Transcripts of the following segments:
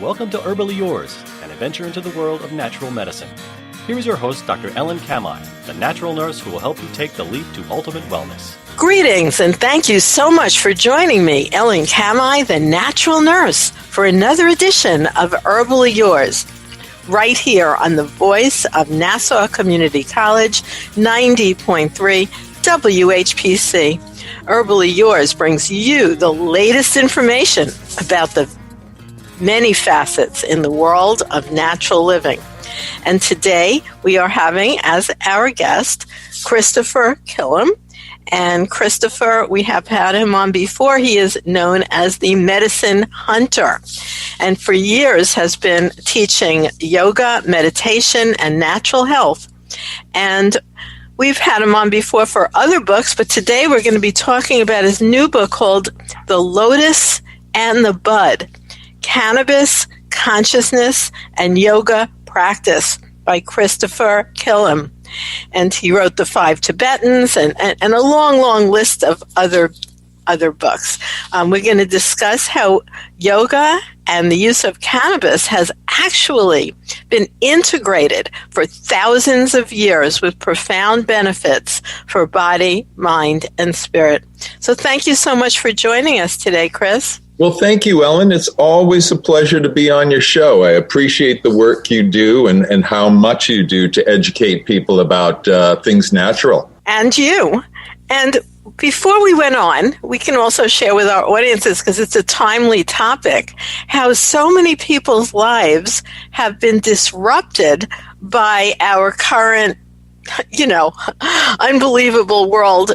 Welcome to Herbally Yours, an adventure into the world of natural medicine. Here is your host, Dr. Kamhi, the natural nurse who will help you take the leap to ultimate wellness. Greetings, and thank you so much for joining me, Kamhi, the natural nurse, for another edition of Herbally Yours, right here on the voice of Nassau Community College, 90.3 WHPC. Herbally Yours brings you the latest information about the many facets in the world of natural living. And today we are having as our guest Christopher Kilham. And Christopher, we have had him on before. He is known as the medicine hunter, and for years has been teaching yoga, meditation, and natural health. And we've had him on before for other books, but today we're going to be talking about his new book called The Lotus and the Bud, Cannabis, Consciousness, and Yoga Practice by Christopher Kilham. And he wrote The Five Tibetans and a long list of other books. We're going to discuss how yoga and the use of cannabis has actually been integrated for thousands of years with profound benefits for body, mind, and spirit. So thank you so much for joining us today, Chris. Well, thank you, Ellen. It's always a pleasure to be on your show. I appreciate the work you do and how much you do to educate people about things natural. And you. And before we went on, we can also share with our audiences, because it's a timely topic, how so many people's lives have been disrupted by our current unbelievable world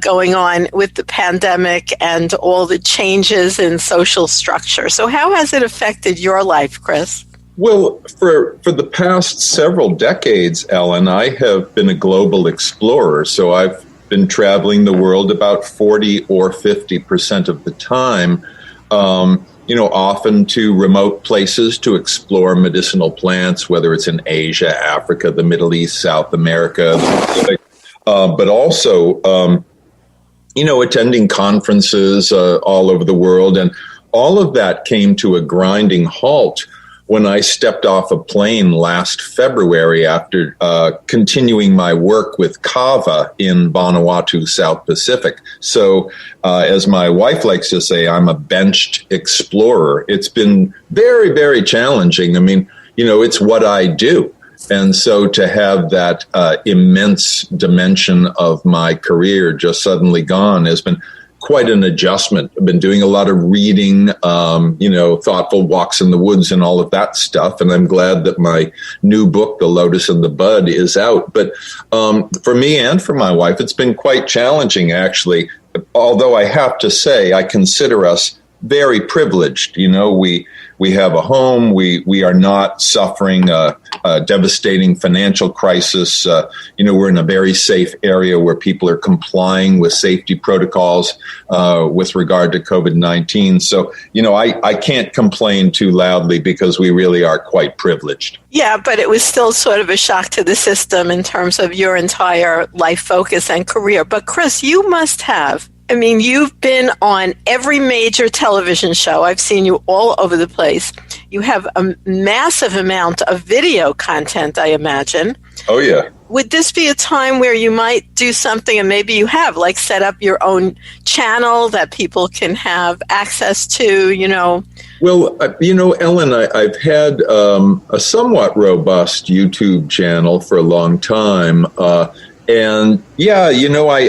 going on with the pandemic and all the changes in social structure. So how has it affected your life, Chris? Well, for the past several decades, Ellen, I have been a global explorer. So I've been traveling the world about 40 or 50% of the time, often to remote places to explore medicinal plants, whether it's in Asia, Africa, the Middle East, South America, but also, attending conferences all over the world. And all of that came to a grinding halt when I stepped off a plane last February after continuing my work with Kava in Vanuatu, South Pacific. So as my wife likes to say, I'm a benched explorer. It's been very, very challenging. I mean, it's what I do. And so to have that immense dimension of my career just suddenly gone has been quite an adjustment. I've been doing a lot of reading, thoughtful walks in the woods and all of that stuff. And I'm glad that my new book, The Lotus and the Bud, is out. But for me and for my wife, it's been quite challenging, actually. Although I have to say, I consider us very privileged. We have a home. We are not suffering a devastating financial crisis. We're in a very safe area where people are complying with safety protocols with regard to COVID-19. So, I can't complain too loudly because we really are quite privileged. Yeah, but it was still sort of a shock to the system in terms of your entire life focus and career. But Chris, you must have. You've been on every major television show. I've seen you all over the place. You have a massive amount of video content, I imagine. Oh, yeah. Would this be a time where you might do something, and maybe you have, like set up your own channel that people can have access to, Well, Ellen, I've had a somewhat robust YouTube channel for a long time. And yeah,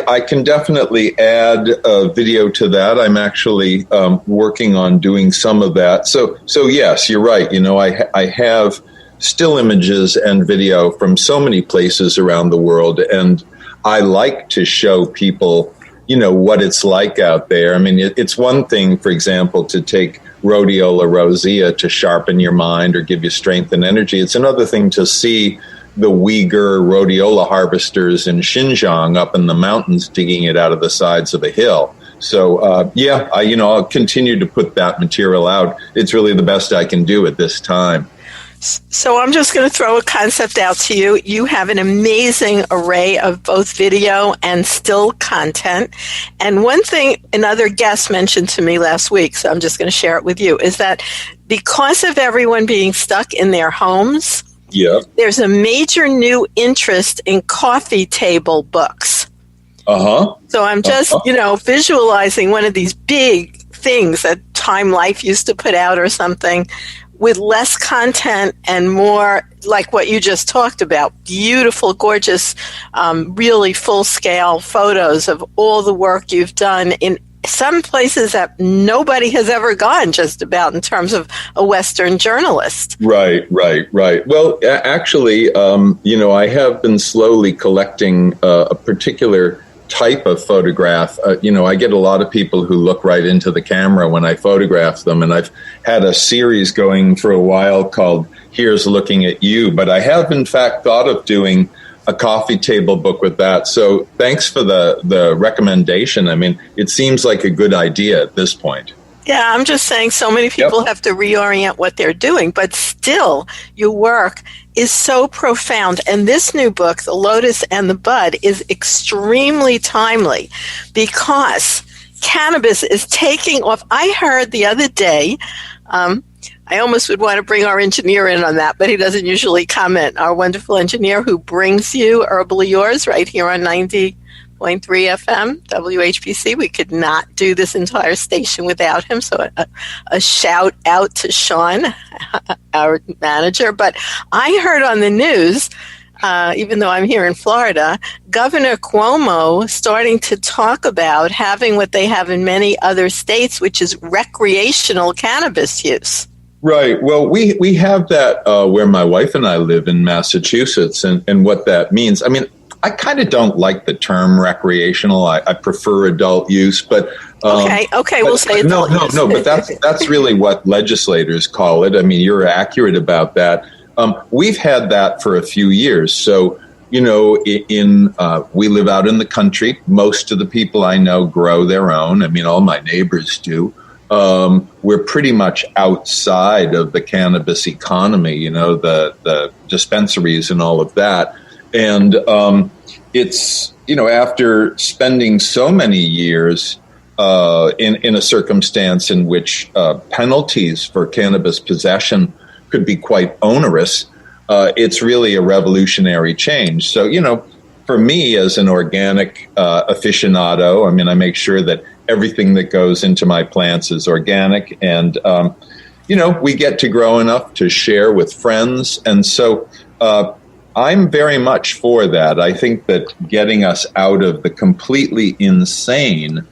I can definitely add a video to that. I'm actually working on doing some of that. So yes, you're right. I have still images and video from so many places around the world, and I like to show people, what it's like out there. It's one thing, for example, to take rhodiola rosea to sharpen your mind or give you strength and energy. It's another thing to see the Uyghur rhodiola harvesters in Xinjiang up in the mountains digging it out of the sides of a hill. So, I'll continue to put that material out. It's really the best I can do at this time. So I'm just going to throw a concept out to you. You have an amazing array of both video and still content. And one thing another guest mentioned to me last week, so I'm just going to share it with you, is that because of everyone being stuck in their homes, there's a major new interest in coffee table books. So I'm just, visualizing one of these big things that Time Life used to put out or something, with less content and more like what you just talked about, beautiful, gorgeous, really full-scale photos of all the work you've done in some places that nobody has ever gone just about in terms of a Western journalist. Right. Well, actually, I have been slowly collecting a particular type of photograph. I get a lot of people who look right into the camera when I photograph them, and I've had a series going for a while called Here's Looking at You, but I have in fact thought of doing a coffee table book with that. So thanks for the recommendation. I mean, it seems like a good idea at this point. Yeah, I'm just saying so many people have to reorient what they're doing, but still your work is so profound. And this new book, The Lotus and the Bud, is extremely timely because cannabis is taking off. I heard the other day, I almost would want to bring our engineer in on that, but he doesn't usually comment. Our wonderful engineer who brings you Herbally Yours right here on 90.3 FM, WHPC. We could not do this entire station without him. So a shout out to Sean, our manager. But I heard on the news, even though I'm here in Florida, Governor Cuomo starting to talk about having what they have in many other states, which is recreational cannabis use. Right. Well, we have that where my wife and I live in Massachusetts, and what that means. I mean, I kind of don't like the term recreational. I prefer adult use, but okay, we'll say adult use. No, but that's really what legislators call it. I mean, you're accurate about that. We've had that for a few years. So, we live out in the country. Most of the people I know grow their own. I mean, all my neighbors do. We're pretty much outside of the cannabis economy, the dispensaries and all of that. And it's, after spending so many years in a circumstance in which penalties for cannabis possession could be quite onerous, it's really a revolutionary change. So, for me as an organic aficionado, I mean, I make sure that everything that goes into my plants is organic, and, we get to grow enough to share with friends. And so I'm very much for that. I think that getting us out of the completely insane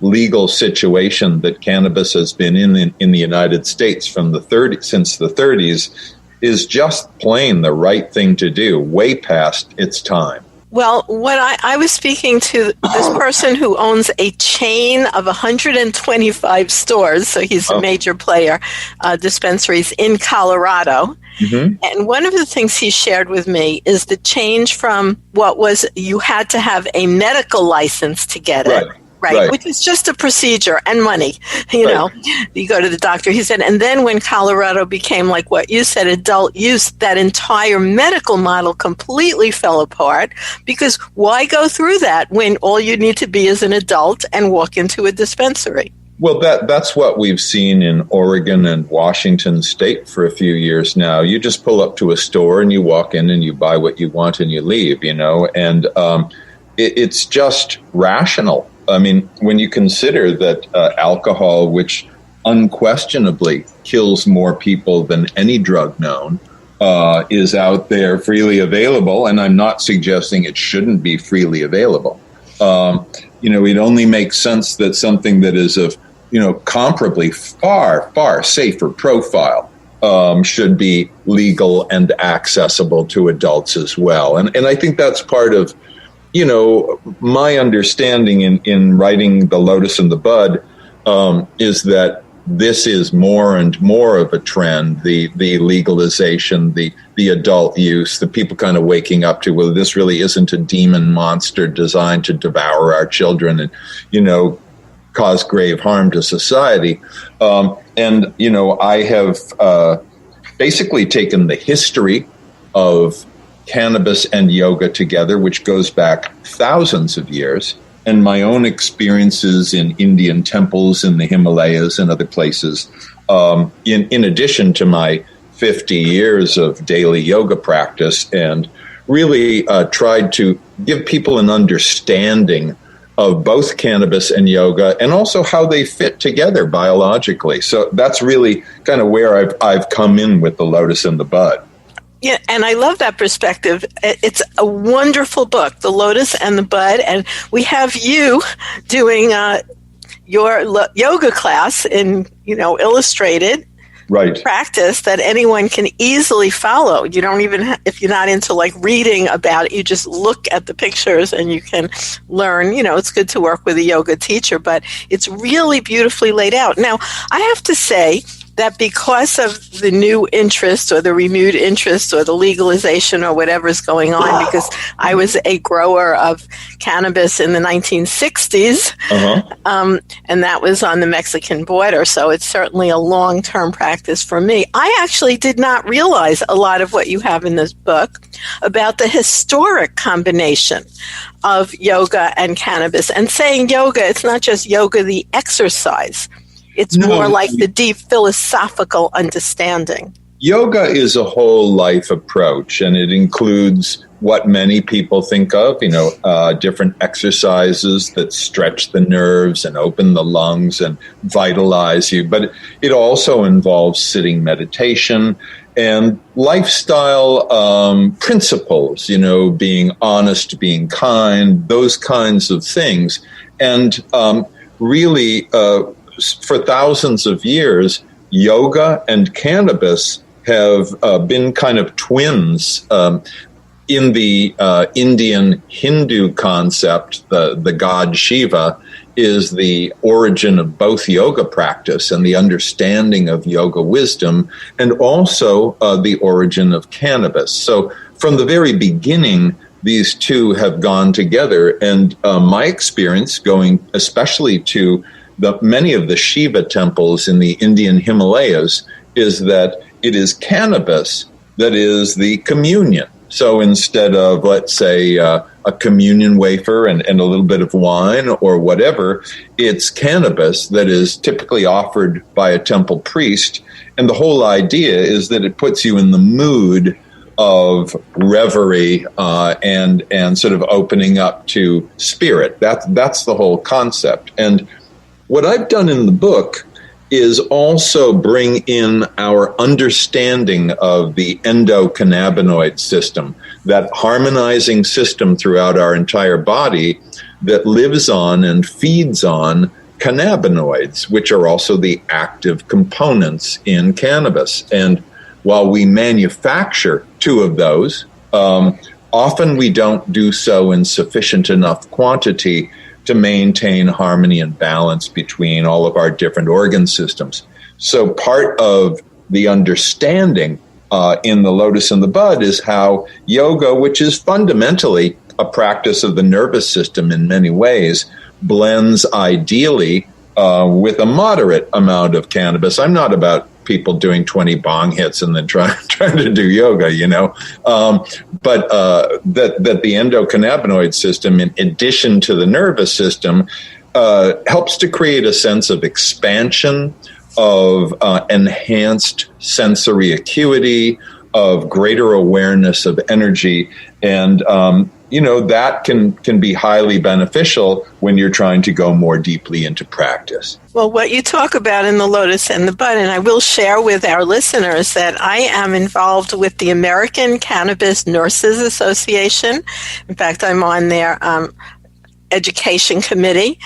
legal situation that cannabis has been in the United States since the 30s is just plain the right thing to do, way past its time. Well, what I was speaking to this person who owns a chain of 125 stores, so he's a major player, dispensaries in Colorado. Mm-hmm. And one of the things he shared with me is the change from what was you had to have a medical license to get it. Right, which is just a procedure and money, you go to the doctor. He said, and then when Colorado became like what you said, adult use, that entire medical model completely fell apart because why go through that when all you need to be is an adult and walk into a dispensary? Well, that's what we've seen in Oregon and Washington State for a few years now. You just pull up to a store and you walk in and you buy what you want and you leave, and it's just rational. I mean, when you consider that alcohol, which unquestionably kills more people than any drug known, is out there freely available, and I'm not suggesting it shouldn't be freely available. It only makes sense that something that is of, comparably far, far safer profile should be legal and accessible to adults as well. And I think that's part of my understanding in writing The Lotus and the Bud is that this is more and more of a trend, the legalization, the adult use, the people kind of waking up to, well, this really isn't a demon monster designed to devour our children and, cause grave harm to society. I have basically taken the history of cannabis and yoga together, which goes back thousands of years, and my own experiences in Indian temples in the Himalayas and other places, in addition to my 50 years of daily yoga practice, and really tried to give people an understanding of both cannabis and yoga, and also how they fit together biologically. So that's really kind of where I've come in with the Lotus and the Bud. Yeah, and I love that perspective. It's a wonderful book, The Lotus and the Bud, and we have you doing your yoga class in, illustrated practice that anyone can easily follow. You don't even, if you're not into reading about it, you just look at the pictures and you can learn. It's good to work with a yoga teacher, but it's really beautifully laid out. Now, I have to say that because of the new interest or the renewed interest or the legalization or whatever's going on, because I was a grower of cannabis in the 1960s, and that was on the Mexican border, so it's certainly a long-term practice for me. I actually did not realize a lot of what you have in this book about the historic combination of yoga and cannabis. And saying yoga, it's not just yoga, the exercise. It's more like the deep philosophical understanding. Yoga is a whole life approach, and it includes what many people think of, different exercises that stretch the nerves and open the lungs and vitalize you. But it also involves sitting meditation and lifestyle principles, being honest, being kind, those kinds of things. And really, for thousands of years, yoga and cannabis have been kind of twins. In the Indian Hindu concept, the god Shiva is the origin of both yoga practice and the understanding of yoga wisdom, and also the origin of cannabis. So from the very beginning, these two have gone together. And my experience going especially to many of the Shiva temples in the Indian Himalayas is that it is cannabis that is the communion. So instead of, let's say, a communion wafer and a little bit of wine or whatever, it's cannabis that is typically offered by a temple priest. And the whole idea is that it puts you in the mood of reverie and sort of opening up to spirit. That's the whole concept. And what I've done in the book is also bring in our understanding of the endocannabinoid system, that harmonizing system throughout our entire body that lives on and feeds on cannabinoids, which are also the active components in cannabis. And while we manufacture two of those, often we don't do so in sufficient enough quantity to maintain harmony and balance between all of our different organ systems. So part of the understanding in the Lotus and the Bud is how yoga, which is fundamentally a practice of the nervous system in many ways, blends ideally with a moderate amount of cannabis. I'm not about people doing 20 bong hits and then trying to do yoga, but that the endocannabinoid system, in addition to the nervous system, helps to create a sense of expansion, of enhanced sensory acuity, of greater awareness of energy. And, that can be highly beneficial when you're trying to go more deeply into practice. Well, what you talk about in the Lotus and the Bud, and I will share with our listeners that I am involved with the American Cannabis Nurses Association. In fact, I'm on their education committee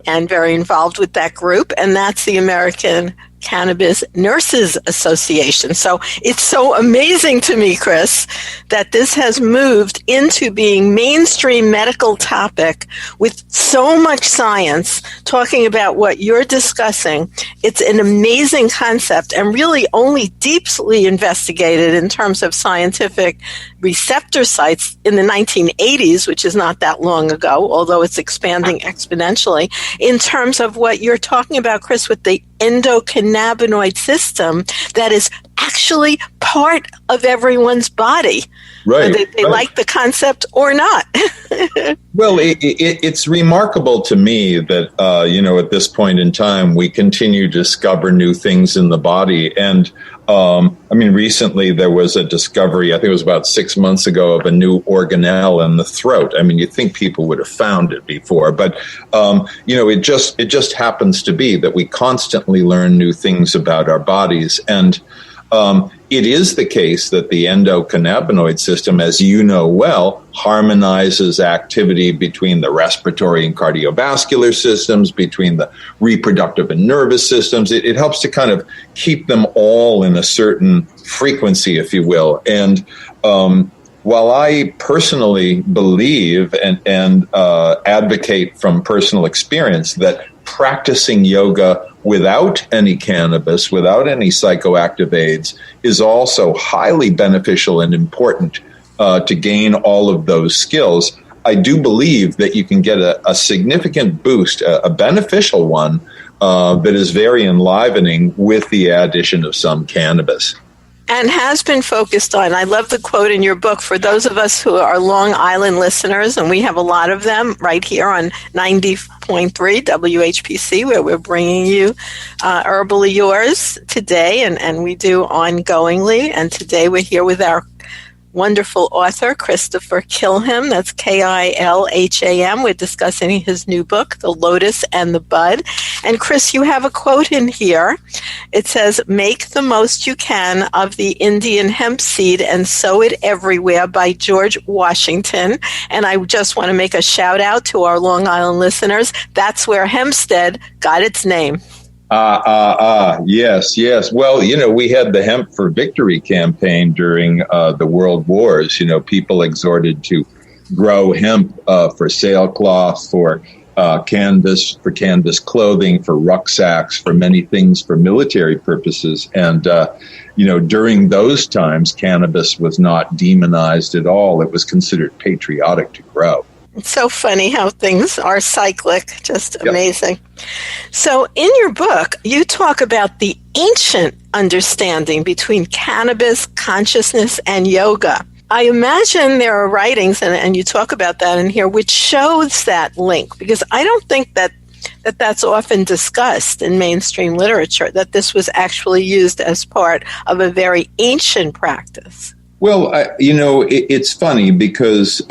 and very involved with that group, and that's the American Cannabis Nurses Association. So it's so amazing to me, Chris, that this has moved into being mainstream medical topic with so much science talking about what you're discussing. It's an amazing concept and really only deeply investigated in terms of scientific receptor sites in the 1980s, which is not that long ago, although it's expanding exponentially, in terms of what you're talking about, Chris, with the endocannabinoid system that is actually part of everyone's body. Right. Whether they like the concept or not. Well, it's remarkable to me that, at this point in time, we continue to discover new things in the body. And, recently there was a discovery, I think it was about 6 months ago, of a new organelle in the throat. I mean, you'd think people would have found it before, but, it just happens to be that we constantly learn new things about our bodies. And, it is the case that the endocannabinoid system, as you know well, harmonizes activity between the respiratory and cardiovascular systems, between the reproductive and nervous systems. It helps to kind of keep them all in a certain frequency, if you will. And while I personally believe and advocate from personal experience that practicing yoga without any cannabis, without any psychoactive aids, is also highly beneficial and important to gain all of those skills, I do believe that you can get a significant boost, a beneficial one, that is very enlivening with the addition of some cannabis. And has been focused on, I love the quote in your book, for those of us who are Long Island listeners, and we have a lot of them right here on 90.3 WHPC, where we're bringing you Herbally Yours today, and we do ongoingly. And today we're here with our wonderful author, Christopher Kilham. That's Kilham. We're discussing his new book, The Lotus and the Bud. And Chris, you have a quote in here. It says, "Make the most you can of the Indian hemp seed and sow it everywhere," by George Washington. And I just want to make a shout out to our Long Island listeners. That's where Hempstead got its name. Yes. Well, we had the Hemp for Victory campaign during the World Wars. People exhorted to grow hemp for sailcloth, for canvas clothing, for rucksacks, for many things, for military purposes. And, during those times, cannabis was not demonized at all. It was considered patriotic to grow. It's so funny how things are cyclic, just amazing. Yep. So in your book, you talk about the ancient understanding between cannabis, consciousness, and yoga. I imagine there are writings, and you talk about that in here, which shows that link, because I don't think that's often discussed in mainstream literature, that this was actually used as part of a very ancient practice. Well, it's funny because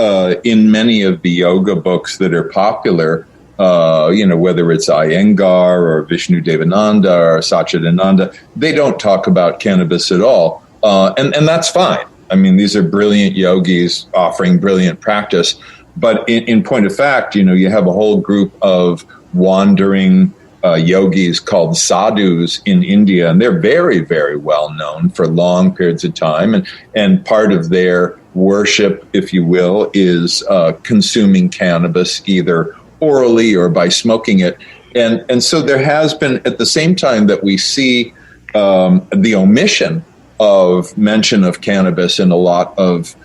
in many of the yoga books that are popular, whether it's Iyengar or Vishnu Devananda or Satchidananda, they don't talk about cannabis at all. And that's fine. I mean, these are brilliant yogis offering brilliant practice. But in point of fact, you have a whole group of wandering yogis called sadhus in India, and they're very, very well known for long periods of time. And part of their worship, if you will, is consuming cannabis either orally or by smoking it. And so there has been, at the same time that we see the omission of mention of cannabis in a lot of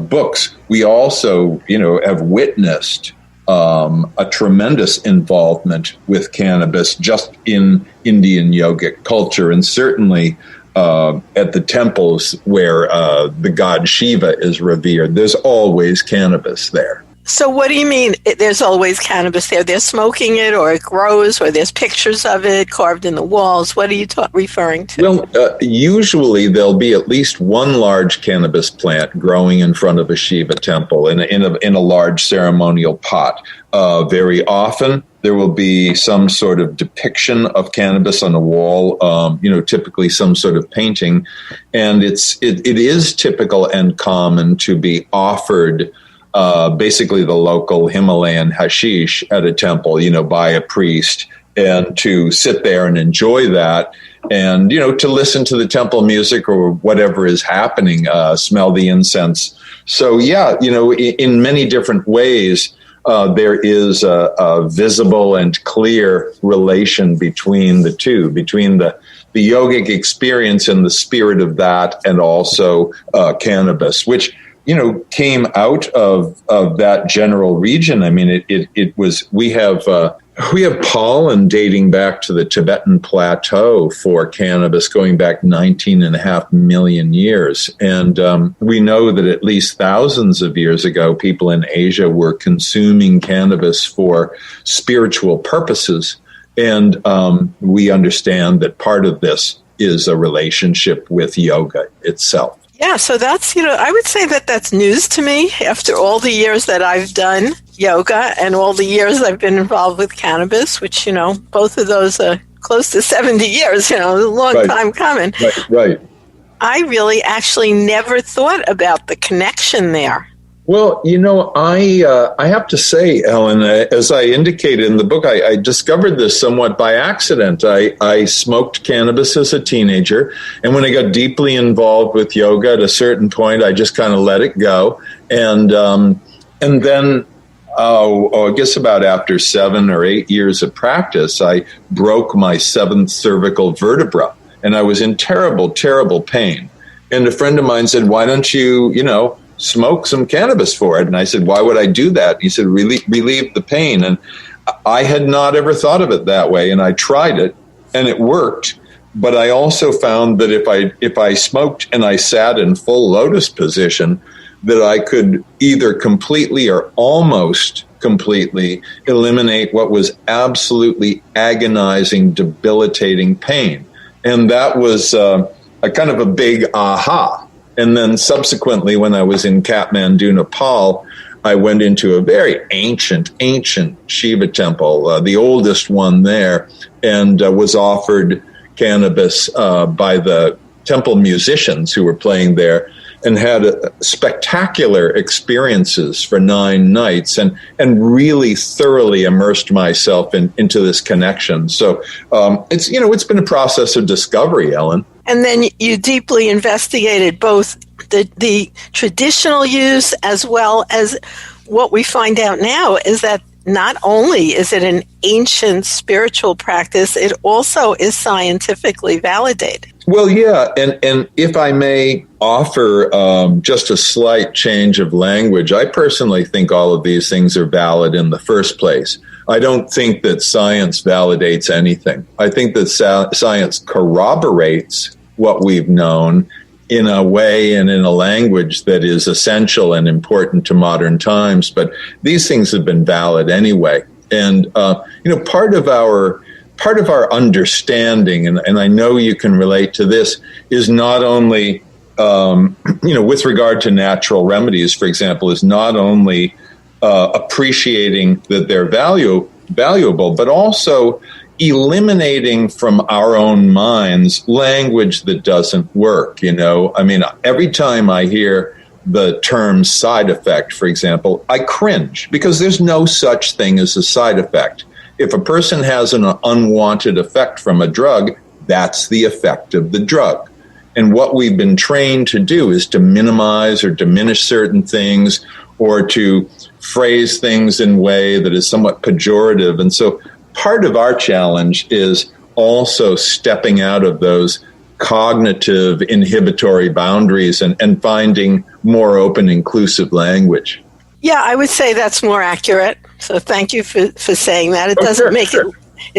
books, we also, have witnessed a tremendous involvement with cannabis just in Indian yogic culture, and certainly at the temples where the god Shiva is revered, there's always cannabis there. So what do you mean there's always cannabis there? They're smoking it, or it grows, or there's pictures of it carved in the walls? What are you referring to? Well, usually there'll be at least one large cannabis plant growing in front of a Shiva temple in a large ceremonial pot. Very often there will be some sort of depiction of cannabis on a wall, typically some sort of painting. And it is typical and common to be offered basically the local Himalayan hashish at a temple, by a priest, and to sit there and enjoy that, and, to listen to the temple music or whatever is happening, smell the incense. So, in many different ways, there is a visible and clear relation between the two, between the yogic experience and the spirit of that, and also cannabis, which came out of that general region. I mean, it was, we have We have pollen dating back to the Tibetan plateau for cannabis, going back 19.5 million years. And we know that at least thousands of years ago, people in Asia were consuming cannabis for spiritual purposes. And we understand that part of this is a relationship with yoga itself. Yeah, so that's, I would say that that's news to me after all the years that I've done yoga and all the years I've been involved with cannabis, which, both of those are close to 70 years, a long time coming. Right. I really actually never thought about the connection there. Well, I have to say, Ellen, as I indicated in the book, I discovered this somewhat by accident. I smoked cannabis as a teenager, and when I got deeply involved with yoga at a certain point, I just kind of let it go. And then, I guess about after 7 or 8 years of practice, I broke my 7th cervical vertebra, and I was in terrible, terrible pain. And a friend of mine said, "Why don't you, smoke some cannabis for it?" And I said, "Why would I do that?" He said, relieve the pain. And I had not ever thought of it that way. And I tried it and it worked. But I also found that if I smoked and I sat in full lotus position, that I could either completely or almost completely eliminate what was absolutely agonizing, debilitating pain. And that was a kind of a big aha. And then subsequently, when I was in Kathmandu, Nepal, I went into a very ancient Shiva temple, the oldest one there, and was offered cannabis by the temple musicians who were playing there, and had spectacular experiences for 9 nights, and really thoroughly immersed myself into this connection. So it's been a process of discovery, Ellen. And then you deeply investigated both the traditional use as well as what we find out now is that not only is it an ancient spiritual practice, it also is scientifically validated. Well, yeah, and if I may offer just a slight change of language, I personally think all of these things are valid in the first place. I don't think that science validates anything. I think that science corroborates what we've known in a way and in a language that is essential and important to modern times. But these things have been valid anyway. And, part of our understanding, and I know you can relate to this, is not only, with regard to natural remedies, for example, is not only appreciating that they're valuable, but also eliminating from our own minds language that doesn't work. Every time I hear the term side effect, for example, I cringe because there's no such thing as a side effect. If a person has an unwanted effect from a drug, that's the effect of the drug. And what we've been trained to do is to minimize or diminish certain things, or to phrase things in a way that is somewhat pejorative. And so part of our challenge is also stepping out of those cognitive inhibitory boundaries and finding more open, inclusive language. Yeah, I would say that's more accurate. So thank you for saying that. It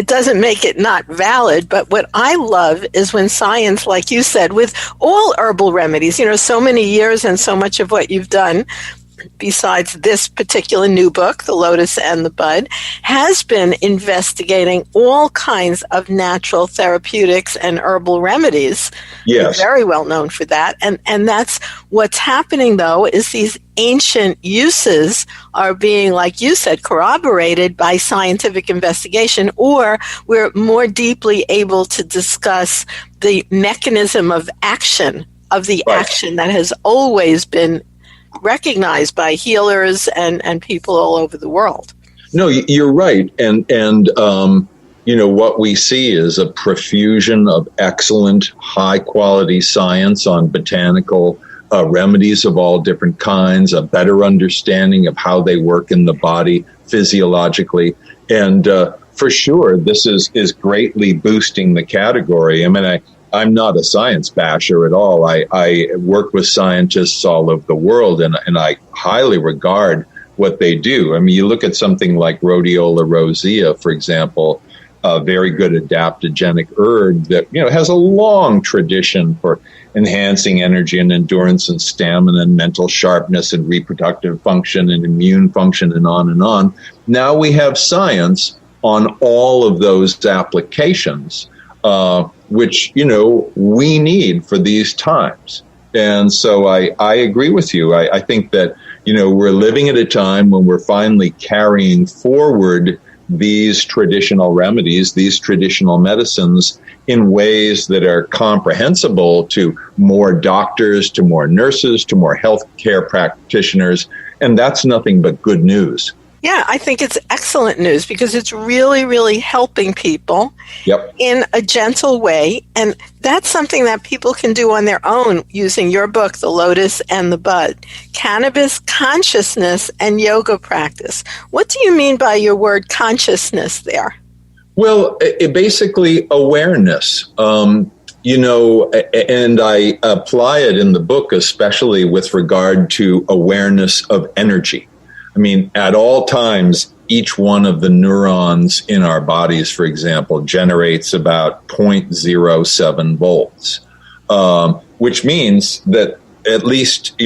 doesn't make it not valid, but what I love is when science, like you said, with all herbal remedies, so many years and so much of what you've done, besides this particular new book, The Lotus and the Bud, has been investigating all kinds of natural therapeutics and herbal remedies. Yes. You're very well known for that. And that's what's happening, though, is these ancient uses are being, like you said, corroborated by scientific investigation, or we're more deeply able to discuss the mechanism of action, of the action that has always been recognized by healers and people all over the world. No, you're right. And what we see is a profusion of excellent, high-quality science on botanical remedies of all different kinds, a better understanding of how they work in the body physiologically. And for sure, this is greatly boosting the category. I'm not a science basher at all. I work with scientists all over the world, and I highly regard what they do. I mean, you look at something like Rhodiola rosea, for example, a very good adaptogenic herb that, has a long tradition for enhancing energy and endurance and stamina and mental sharpness and reproductive function and immune function and on and on. Now we have science on all of those applications, which, we need for these times. And so I agree with you. I think that, we're living at a time when we're finally carrying forward these traditional remedies, these traditional medicines in ways that are comprehensible to more doctors, to more nurses, to more healthcare practitioners. And that's nothing but good news. Yeah, I think it's excellent news because it's really, really helping people in a gentle way. And that's something that people can do on their own using your book, The Lotus and the Bud, Cannabis, Consciousness, and Yoga Practice. What do you mean by your word consciousness there? Well, basically awareness. And I apply it in the book, especially with regard to awareness of energy. I mean, at all times, each one of the neurons in our bodies, for example, generates about 0.07 volts, which means that at least,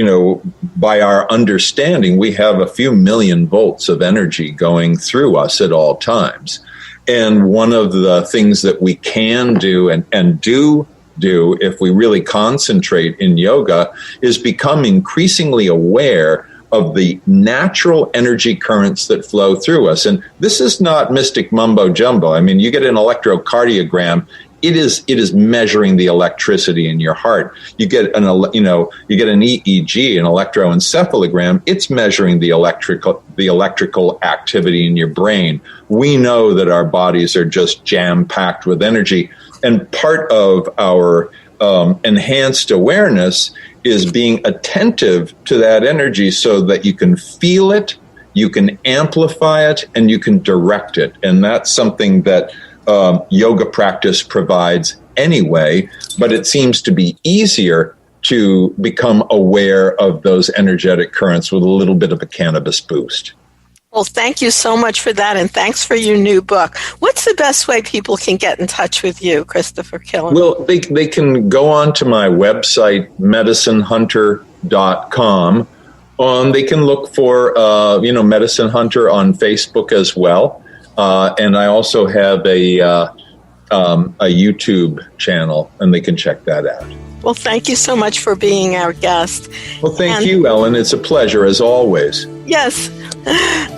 by our understanding, we have a few million volts of energy going through us at all times. And one of the things that we can do and do if we really concentrate in yoga is become increasingly aware of the natural energy currents that flow through us. And this is not mystic mumbo jumbo. I mean, you get an electrocardiogram, it is measuring the electricity in your heart. You get an EEG, an electroencephalogram, it's measuring the electrical activity in your brain. We know that our bodies are just jam-packed with energy. And part of our enhanced awareness is being attentive to that energy so that you can feel it, you can amplify it, and you can direct it. And that's something that yoga practice provides anyway, but it seems to be easier to become aware of those energetic currents with a little bit of a cannabis boost. Well, thank you so much for that, and thanks for your new book. What's the best way people can get in touch with you, Christopher Kilham? Well, they can go on to my website, medicinehunter.com. They can look for, Medicine Hunter on Facebook as well. And I also have a YouTube channel, and they can check that out. Well, thank you so much for being our guest. Well, thank you, Ellen. It's a pleasure, as always. Yes.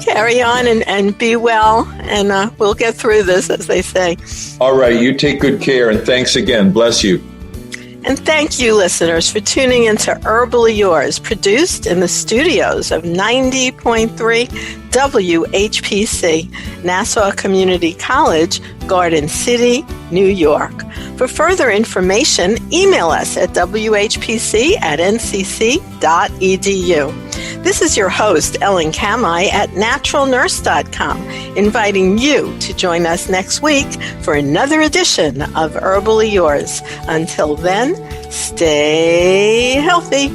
Carry on and be well, and we'll get through this, as they say. All right. You take good care, and thanks again. Bless you. And thank you, listeners, for tuning into Herbally Yours, produced in the studios of 90.3 WHPC, Nassau Community College, Garden City, New York. For further information, email us at whpc@ncc.edu. This is your host, Ellen Kamhi at naturalnurse.com, inviting you to join us next week for another edition of Herbally Yours. Until then, stay healthy.